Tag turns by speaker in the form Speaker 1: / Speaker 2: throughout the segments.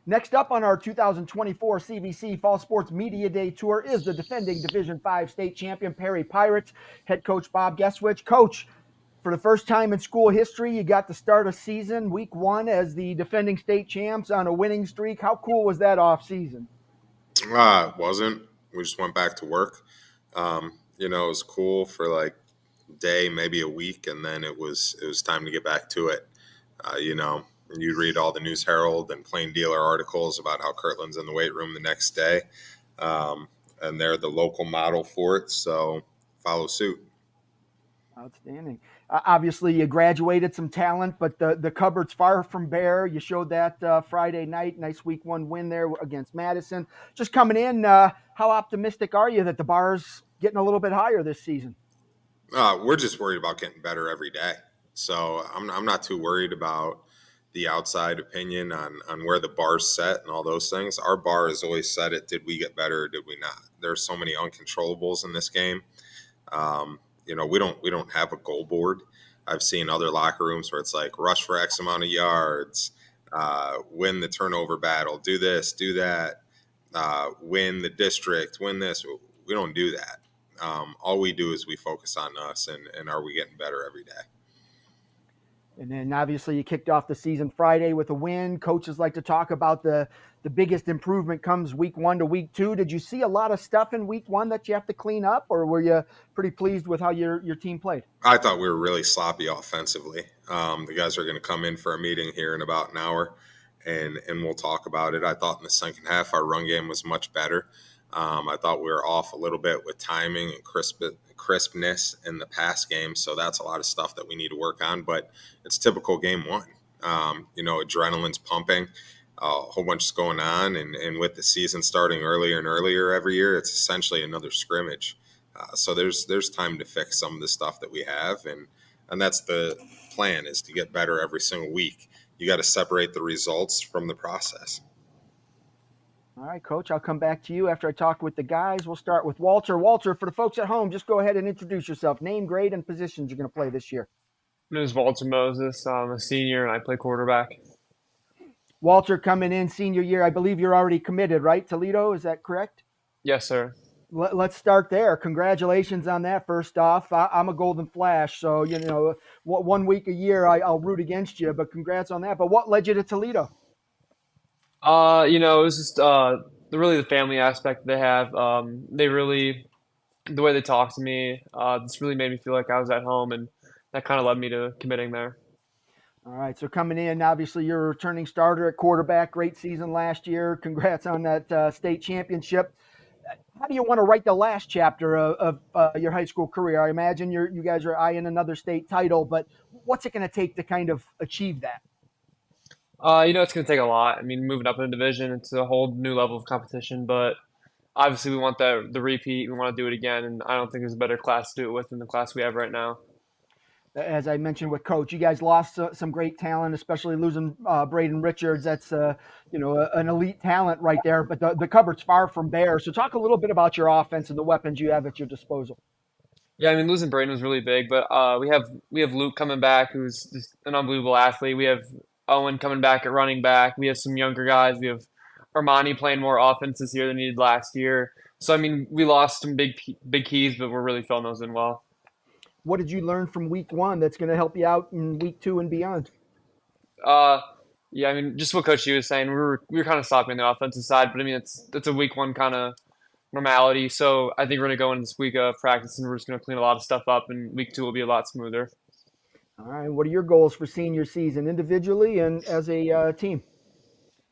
Speaker 1: Next up on our 2024 CVC Fall Sports Media Day Tour is the defending Division V state champion Perry Pirates head coach Bob Gueswich. Coach, for the first time in school history, you got to start a season week one as the defending state champs on a winning streak. How cool was that off season?
Speaker 2: It wasn't. We just went back to work. It was cool for like a day, maybe a week, and then it was time to get back to it. You read all the News Herald and Plain Dealer articles about how Kirtland's in the weight room the next day, and they're the local model for it. So follow suit.
Speaker 1: Outstanding. Obviously, you graduated some talent, but the cupboard's far from bare. You showed that Friday night. Nice week one win there against Madison. Just coming in, how optimistic are you that the bar's getting a little bit higher this season?
Speaker 2: We're just worried about getting better every day. So I'm not too worried about the outside opinion on where the bar's set and all those things. Our bar is always set at did we get better or did we not? There's so many uncontrollables in this game. We don't have a goal board. I've seen other locker rooms where it's like rush for X amount of yards, win the turnover battle, do this, do that, win the district, win this. We don't do that. All we do is we focus on us and are we getting better every day.
Speaker 1: And then obviously you kicked off the season Friday with a win. Coaches like to talk about the biggest improvement comes week one to week two. Did you see a lot of stuff in week one that you have to clean up, or were you pretty pleased with how your team played?
Speaker 2: I thought we were really sloppy offensively. The guys are going to come in for a meeting here in about an hour, and we'll talk about it. I thought in the second half our run game was much better. I thought we were off a little bit with timing and crispness in the pass game, so that's a lot of stuff that we need to work on. But it's typical game one. Adrenaline's pumping, a whole bunch is going on, and with the season starting earlier and earlier every year, it's essentially another scrimmage. So there's time to fix some of the stuff that we have, and that's the plan, is to get better every single week. You got to separate the results from the process.
Speaker 1: All right, Coach, I'll come back to you after I talk with the guys. We'll start with Walter. Walter, for the folks at home, just go ahead and introduce yourself. Name, grade, and positions you're going to play this year.
Speaker 3: My name is Walter Moses. I'm a senior and I play quarterback.
Speaker 1: Walter, coming in senior year, I believe you're already committed, right? Toledo, is that correct?
Speaker 3: Yes, sir.
Speaker 1: Let's start there. Congratulations on that. First off, I'm a Golden Flash, so 1 week a year I'll root against you. But congrats on that. But what led you to Toledo?
Speaker 3: It was just really the family aspect they have. They really, the way they talk to me, this really made me feel like I was at home, and that kind of led me to committing there.
Speaker 1: All right, so coming in, obviously you're a returning starter at quarterback. Great season last year. Congrats on that state championship. How do you want to write the last chapter of your high school career? I imagine you guys are eyeing another state title, but what's it going to take to kind of achieve that?
Speaker 3: It's going to take a lot. I mean, moving up in the division, it's a whole new level of competition, but obviously we want the repeat. We want to do it again, and I don't think there's a better class to do it with than the class we have right now.
Speaker 1: As I mentioned with Coach, you guys lost some great talent, especially losing Braden Richards. That's an elite talent right there. But the cupboard's far from bare. So talk a little bit about your offense and the weapons you have at your disposal.
Speaker 3: Yeah, I mean, losing Braden was really big, but we have Luke coming back, who's just an unbelievable athlete. We have Owen coming back at running back. We have some younger guys. We have Armani playing more offense this year than he did last year. So I mean, we lost some big keys, but we're really filling those in well.
Speaker 1: What did you learn from week one that's going to help you out in week two and beyond?
Speaker 3: Uh, yeah, I mean, just what Coach Hugh was saying, we were kind of sloppy on the offensive side, but I mean, it's a week one kind of normality. So I think we're going to go into this week of practice and we're just going to clean a lot of stuff up, and week two will be a lot smoother.
Speaker 1: All right. What are your goals for senior season, individually and as a team?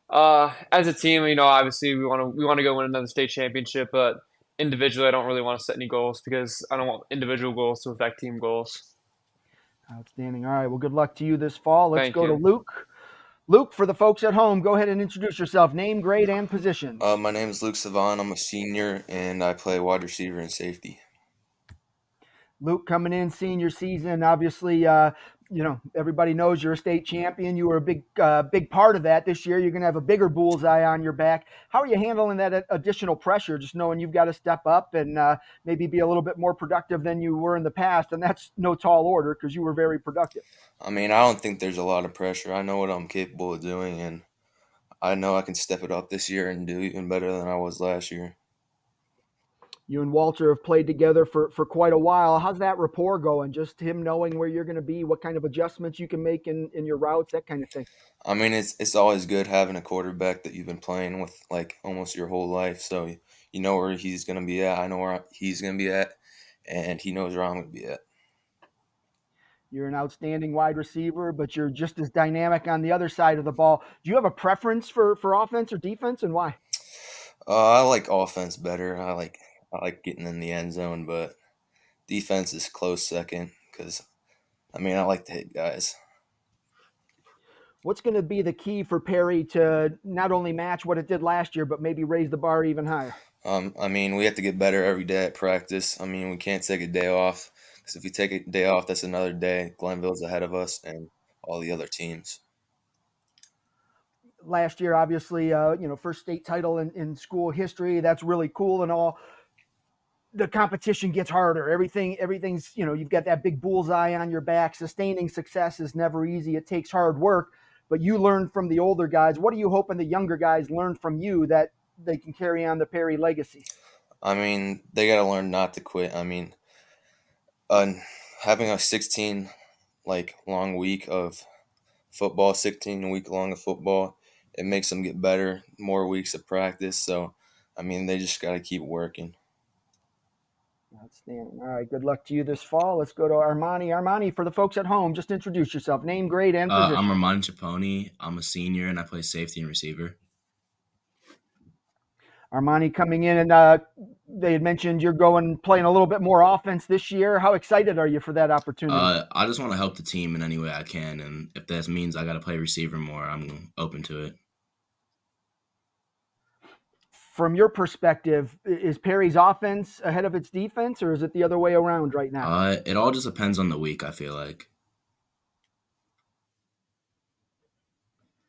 Speaker 3: As a team, obviously we want to go win another state championship, but individually, I don't really want to set any goals because I don't want individual goals to affect team goals.
Speaker 1: Outstanding. All right. Well, good luck to you this fall. Let's
Speaker 3: Thank
Speaker 1: go to
Speaker 3: you.
Speaker 1: Luke. Luke, for the folks at home, go ahead and introduce yourself. Name, grade, and position.
Speaker 4: My name is Luke Savan. I'm a senior, and I play wide receiver and safety.
Speaker 1: Luke coming in senior season, obviously, everybody knows you're a state champion. You were a big part of that this year. You're going to have a bigger bullseye on your back. How are you handling that additional pressure, just knowing you've got to step up and maybe be a little bit more productive than you were in the past? And that's no tall order because you were very productive.
Speaker 4: I mean, I don't think there's a lot of pressure. I know what I'm capable of doing, and I know I can step it up this year and do even better than I was last year.
Speaker 1: You and Walter have played together for quite a while. How's that rapport going? Just him knowing where you're going to be, what kind of adjustments you can make in your routes, that kind of thing.
Speaker 4: I mean, it's always good having a quarterback that you've been playing with like almost your whole life, so you know where he's gonna be at. I know where he's gonna be at, and he knows where I'm gonna be at.
Speaker 1: You're an outstanding wide receiver, but you're just as dynamic on the other side of the ball. Do you have a preference for offense or defense, and why?
Speaker 4: I like offense better. I like getting in the end zone, but defense is close second because I mean I like to hit guys.
Speaker 1: What's going to be the key for Perry to not only match what it did last year, but maybe raise the bar even higher?
Speaker 4: I mean we have to get better every day at practice. I mean we can't take a day off because if we take a day off, that's another day. Glenville's ahead of us and all the other teams.
Speaker 1: Last year, obviously, first state title in school history. That's really cool and all. The competition gets harder. Everything's, you've got that big bullseye on your back. Sustaining success is never easy. It takes hard work, but you learn from the older guys. What are you hoping the younger guys learn from you that they can carry on the Perry legacy?
Speaker 4: I mean they got to learn not to quit. I mean, uh, having a 16 like long week of football, 16 week long of football, it makes them get better, more weeks of practice. So, I mean, they just got to keep working.
Speaker 1: Outstanding. All right. Good luck to you this fall. Let's go to Armani. Armani, for the folks at home, just introduce yourself. Name, grade, and
Speaker 5: I'm
Speaker 1: position.
Speaker 5: Armani Chaponi. I'm a senior and I play safety and receiver.
Speaker 1: Armani coming in, and they had mentioned you're playing a little bit more offense this year. How excited are you for that opportunity?
Speaker 5: I just want to help the team in any way I can, and if that means I got to play receiver more, I'm open to it.
Speaker 1: From your perspective, is Perry's offense ahead of its defense, or is it the other way around right now?
Speaker 5: It all just depends on the week, I feel like.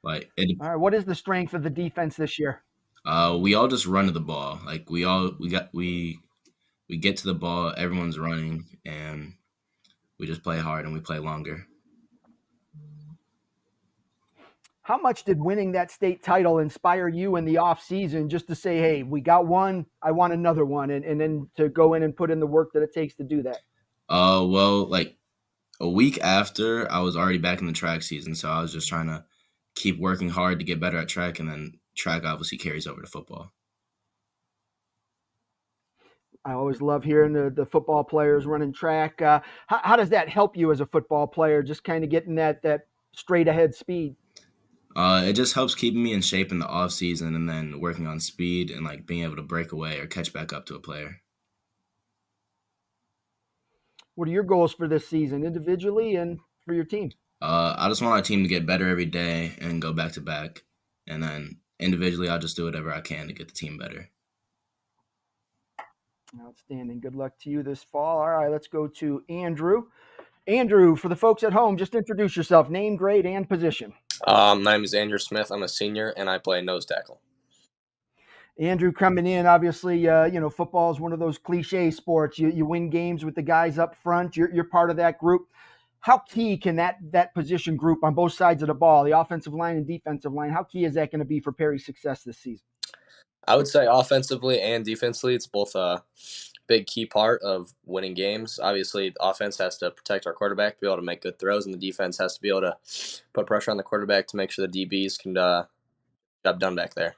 Speaker 5: Like it,
Speaker 1: All right. What is the strength of the defense this year?
Speaker 5: we all just run to the ball. Like we get to the ball, everyone's running, and we just play hard and we play longer.
Speaker 1: How much did winning that state title inspire you in the off season just to say, hey, we got one, I want another one, and then to go in and put in the work that it takes to do that?
Speaker 5: Well, like a week after, I was already back in the track season, so I was just trying to keep working hard to get better at track, and then track obviously carries over to football.
Speaker 1: I always love hearing the football players running track. How does that help you as a football player, just kind of getting that straight ahead speed?
Speaker 5: It just helps keeping me in shape in the off season, and then working on speed and like being able to break away or catch back up to a player.
Speaker 1: What are your goals for this season, individually and for your team?
Speaker 5: I just want our team to get better every day and go back to back, and then individually, I'll just do whatever I can to get the team better.
Speaker 1: Outstanding. Good luck to you this fall. All right, let's go to Andrew. Andrew, for the folks at home, just introduce yourself, name, grade, and position.
Speaker 6: My name is Andrew Smith. I'm a senior, and I play nose tackle.
Speaker 1: Andrew coming in, obviously, football is one of those cliche sports. You win games with the guys up front. You're part of that group. How key can that position group on both sides of the ball, the offensive line and defensive line, how key is that going to be for Perry's success this season?
Speaker 6: I would say offensively and defensively, it's both a big key part of winning games. Obviously, the offense has to protect our quarterback to be able to make good throws, and the defense has to be able to put pressure on the quarterback to make sure the DBs can job done back there.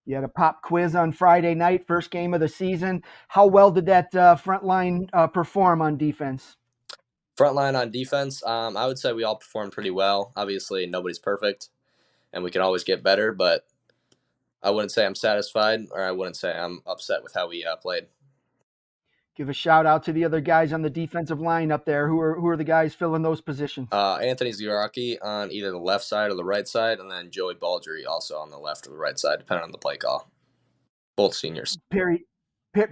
Speaker 1: You had a pop quiz on Friday night, first game of the season. How well did that front line perform on defense?
Speaker 6: Front line on defense, I would say we all performed pretty well. Obviously, nobody's perfect, and we can always get better, but I wouldn't say I'm satisfied, or I wouldn't say I'm upset with how we played.
Speaker 1: Give a shout out to the other guys on the defensive line up there. Who are the guys filling those positions?
Speaker 6: Anthony Zieraki on either the left side or the right side, and then Joey Baldry also on the left or the right side, depending on the play call. Both seniors.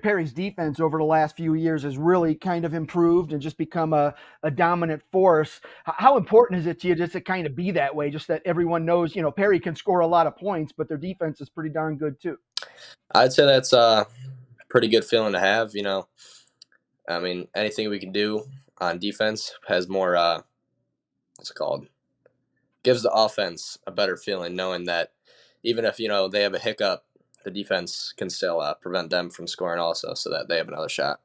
Speaker 1: Perry's defense over the last few years has really kind of improved and just become a dominant force. How important is it to you just to kind of be that way, just that everyone knows, Perry can score a lot of points, but their defense is pretty darn good too?
Speaker 6: I'd say that's a pretty good feeling to have, I mean, anything we can do on defense has more, what's it called? gives the offense a better feeling knowing that even if they have a hiccup, the defense can still prevent them from scoring also, so that they have another shot.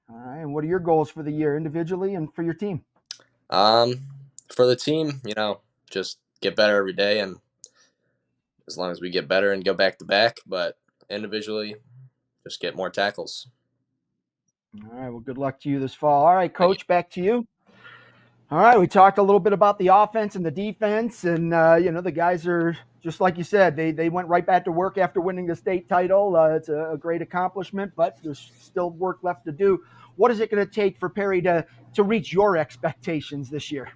Speaker 1: All right. And what are your goals for the year individually and for your team?
Speaker 6: For the team, just get better every day, and as long as we get better and go back to back, but individually, just get more tackles.
Speaker 1: All right. Well, good luck to you this fall. All right, Coach, back to you. All right. We talked a little bit about the offense and the defense, and the guys are just like you said. They went right back to work after winning the state title. It's a great accomplishment, but there's still work left to do. What is it going to take for Perry to reach your expectations this year?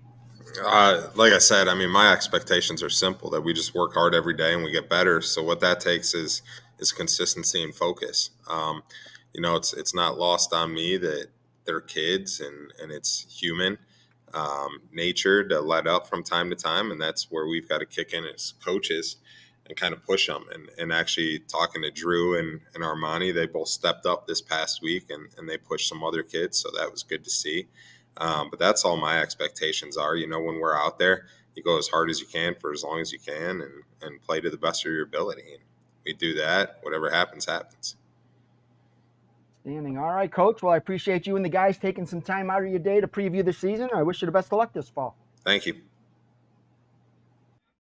Speaker 2: Like I said, I mean, my expectations are simple, that we just work hard every day and we get better. So what that takes is consistency and focus. It's not lost on me that they're kids and it's human nature to let up from time to time. And that's where we've got to kick in as coaches and kind of push them. And actually talking to Drew and Armani, they both stepped up this past week and they pushed some other kids. So that was good to see. But that's all my expectations are. When we're out there, you go as hard as you can for as long as you can and play to the best of your ability. And we do that. Whatever happens, happens.
Speaker 1: Standing. All right, Coach. Well, I appreciate you and the guys taking some time out of your day to preview the season. I wish you the best of luck this fall.
Speaker 2: Thank you.